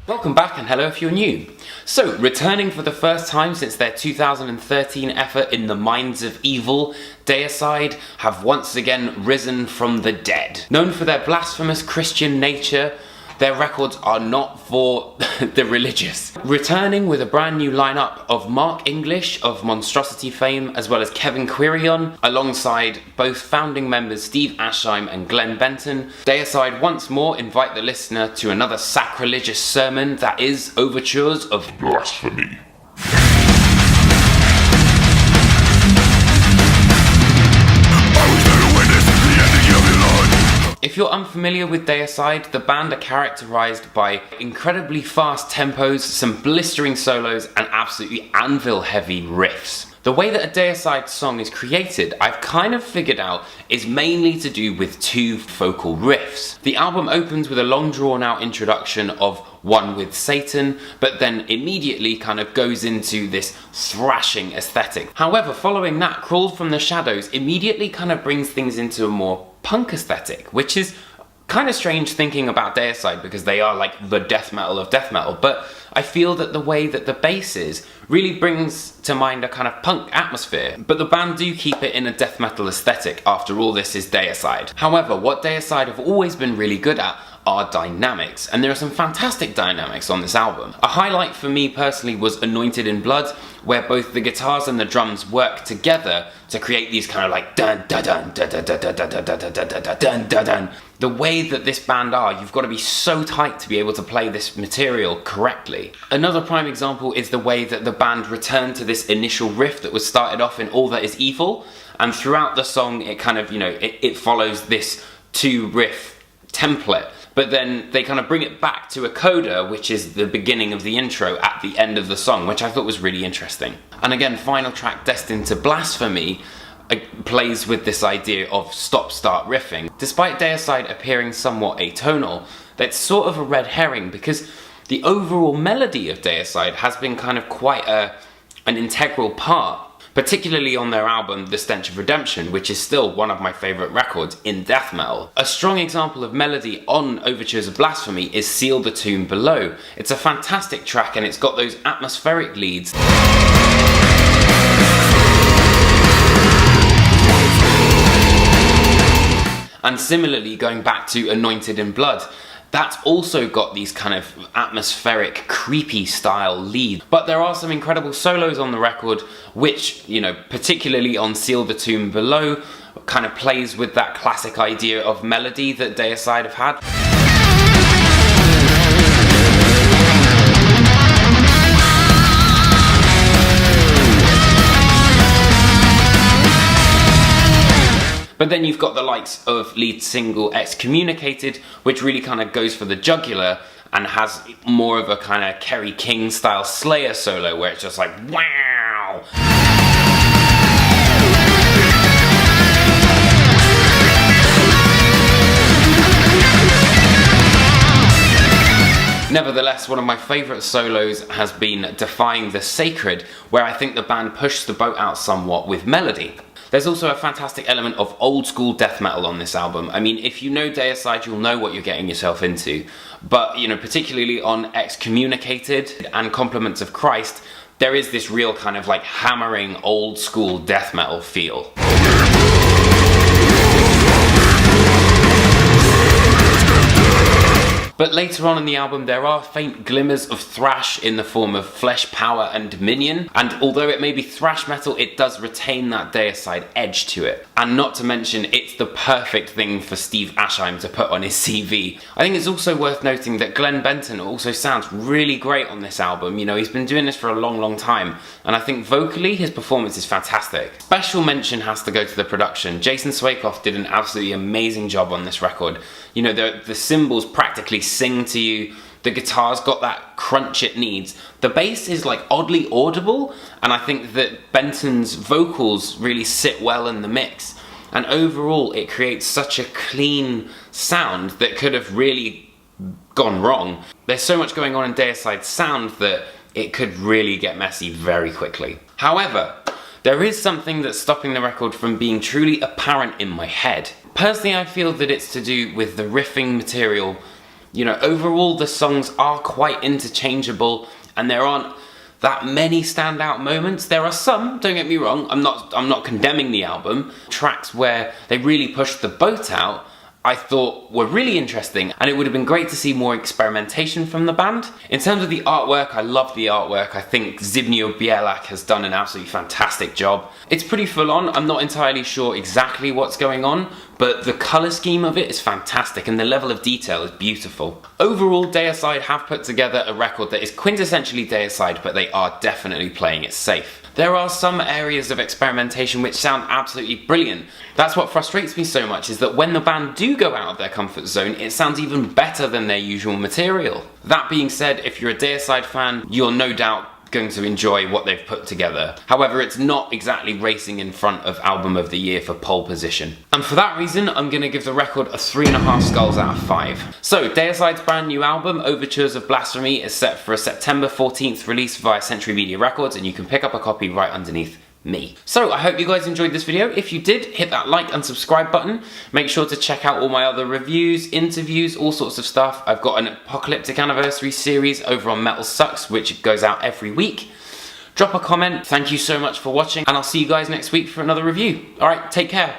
Welcome back and hello if you're new. So, returning for the first time since their 2013 effort in the Minds of Evil, Deicide have once again risen from the dead. Known for their blasphemous Christian nature, their records are not for the religious. Returning with a brand new lineup of Mark English of Monstrosity fame, as well as Kevin Quirion, alongside both founding members Steve Asheim and Glenn Benton, Deicide once more invite the listener to another sacrilegious sermon that is Overtures of Blasphemy. If you're unfamiliar with Deicide, the band are characterised by incredibly fast tempos, some blistering solos, and absolutely anvil-heavy riffs. The way that a Deicide song is created, I've kind of figured out, is mainly to do with two focal riffs. The album opens with a long drawn-out introduction of One with Satan, but then immediately kind of goes into this thrashing aesthetic. However, following that, Crawl from the Shadows immediately kind of brings things into a more punk aesthetic, which is kind of strange thinking about Deicide because they are like the death metal of death metal, but I feel that the way that the bass is really brings to mind a kind of punk atmosphere, but the band do keep it in a death metal aesthetic. After all, this is Deicide. However, what Deicide have always been really good at are dynamics, and there are some fantastic dynamics on this album. A highlight for me personally was Anointed in Blood, where both the guitars and the drums work together to create these kind of like dun dun dun dun dun dun dun dun dun dun dun dun dun dun. The way that this band are, you've got to be so tight to be able to play this material correctly. Another prime example is the way that the band returned to this initial riff that was started off in All That Is Evil, and throughout the song it kind of, it follows this two riff template. But then they kind of bring it back to a coda, which is the beginning of the intro at the end of the song, which I thought was really interesting. And again, final track Destined to Blasphemy plays with this idea of stop-start riffing. Despite Deicide appearing somewhat atonal, that's sort of a red herring because the overall melody of Deicide has been kind of quite an integral part, particularly on their album The Stench of Redemption, which is still one of my favourite records in death metal. A strong example of melody on Overtures of Blasphemy is Seal the Tomb Below. It's a fantastic track and it's got those atmospheric leads. And similarly, going back to Anointed in Blood, that's also got these kind of atmospheric, creepy style leads. But there are some incredible solos on the record, which, particularly on Seal the Tomb Below, kind of plays with that classic idea of melody that Deicide have had. But then you've got the likes of lead single Excommunicated, which really kind of goes for the jugular and has more of a kind of Kerry King style Slayer solo where it's just like, wow! Nevertheless, one of my favourite solos has been Defying the Sacred, where I think the band pushed the boat out somewhat with melody. There's also a fantastic element of old school death metal on this album. I mean, if you know Deicide, you'll know what you're getting yourself into. But, particularly on Excommunicated and Compliments of Christ, there is this real kind of like hammering old school death metal feel. But later on in the album, there are faint glimmers of thrash in the form of Flesh, Power and Dominion, and although it may be thrash metal, it does retain that Deicide edge to it. And not to mention, it's the perfect thing for Steve Asheim to put on his CV. I think it's also worth noting that Glenn Benton also sounds really great on this album. He's been doing this for a long time, and I think vocally his performance is fantastic. Special mention has to go to the production. Jason Swakoff did an absolutely amazing job on this record. The cymbals practically sing to you, the guitar's got that crunch it needs. The bass is like oddly audible, and I think that Benton's vocals really sit well in the mix. And overall, it creates such a clean sound that could have really gone wrong. There's so much going on in Deicide's sound that it could really get messy very quickly. However, there is something that's stopping the record from being truly apparent in my head. Personally, I feel that it's to do with the riffing material You know, overall the songs are quite interchangeable and there aren't that many standout moments. There are some, don't get me wrong, I'm not condemning the album. Tracks where they really pushed the boat out, I thought were really interesting, and it would have been great to see more experimentation from the band. In terms of the artwork, I love the artwork. I think Zbigniew Bielak has done an absolutely fantastic job. It's pretty full on. I'm not entirely sure exactly what's going on, but the colour scheme of it is fantastic and the level of detail is beautiful. Overall, Deicide have put together a record that is quintessentially Deicide, but they are definitely playing it safe. There are some areas of experimentation which sound absolutely brilliant. That's what frustrates me so much, is that when the band do go out of their comfort zone, it sounds even better than their usual material. That being said, if you're a Deicide fan, you're no doubt going to enjoy what they've put together. However, it's not exactly racing in front of Album of the Year for pole position. And for that reason, I'm going to give the record a 3.5 skulls out of 5. So, Deicide's brand new album, Overtures of Blasphemy, is set for a September 14th release via Century Media Records, and you can pick up a copy right underneath me. So I hope you guys enjoyed this video. If you did, hit that like and subscribe button. Make sure to check out all my other reviews, interviews, all sorts of stuff. I've got an Apocalyptic Anniversary series over on Metal Sucks, which goes out every week. Drop a comment. Thank you so much for watching, and I'll see you guys next week for another review. Alright, take care.